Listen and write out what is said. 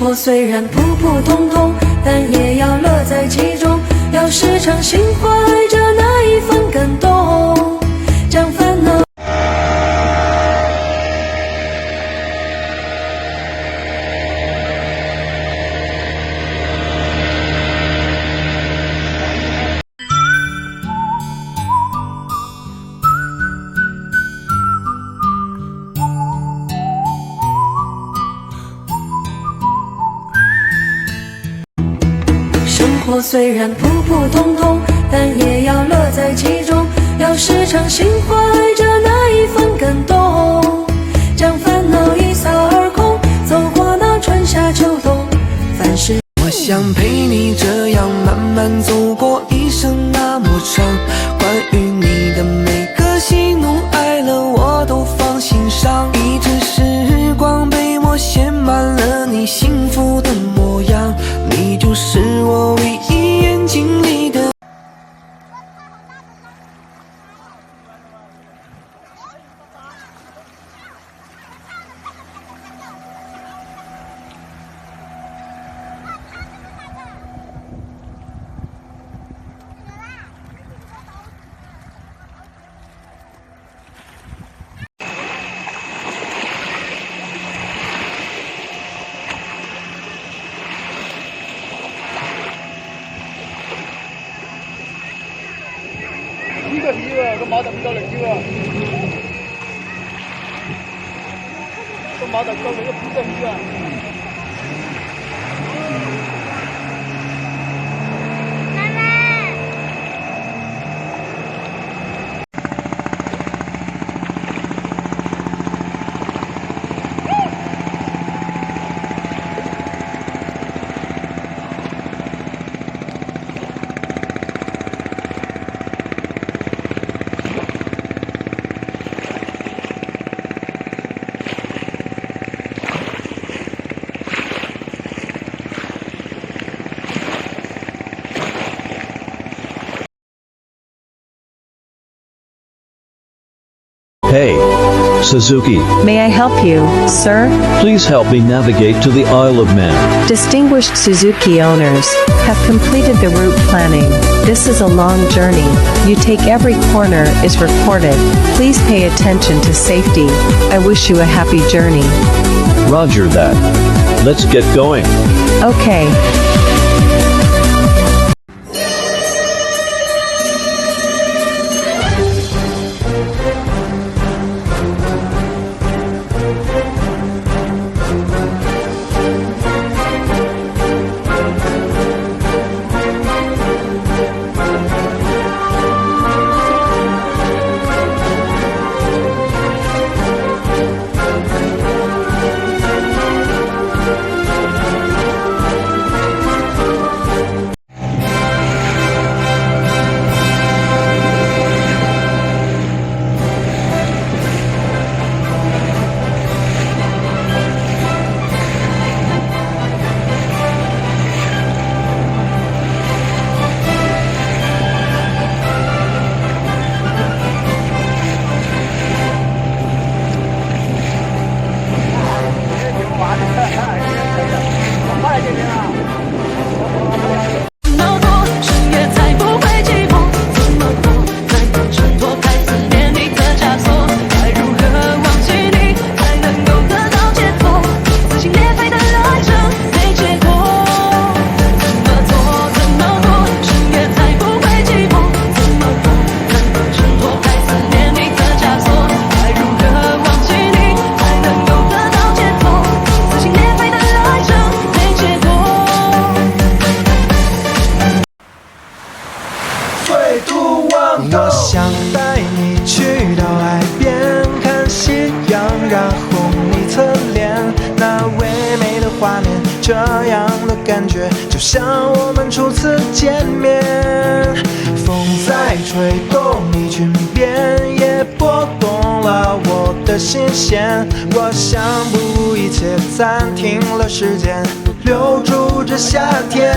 活虽然普普通通，但也要乐在其中，要时常心怀着那一份感动，将烦恼。生活虽然普普通通，但也要乐在其中，要时常心怀着那一份感动，将烦恼一扫而空，走过那春夏秋冬，凡事我想陪你这样慢慢走过一生那么长，关于你的每个喜怒哀乐我都放心上，一直时光被我写满了你幸福的模样，你就是我唯一眼睛里的。呢個魚啊，個碼頭唔夠力啫喎，個碼頭夠力都唔得魚啊！Hey, Suzuki. May I help you, sir? Please help me navigate to the Isle of Man. Distinguished Suzuki owners have completed the route planning. This is a long journey. You take every corner is recorded. Please pay attention to safety. I wish you a happy journey. Roger that. Let's get going. Okay.我想带你去到海边看夕阳，然后你侧脸，那唯美的画面，这样的感觉就像我们初次见面。风在吹动你裙边，也拨动了我的心弦。我想不顾一切暂停了时间，留住这夏天。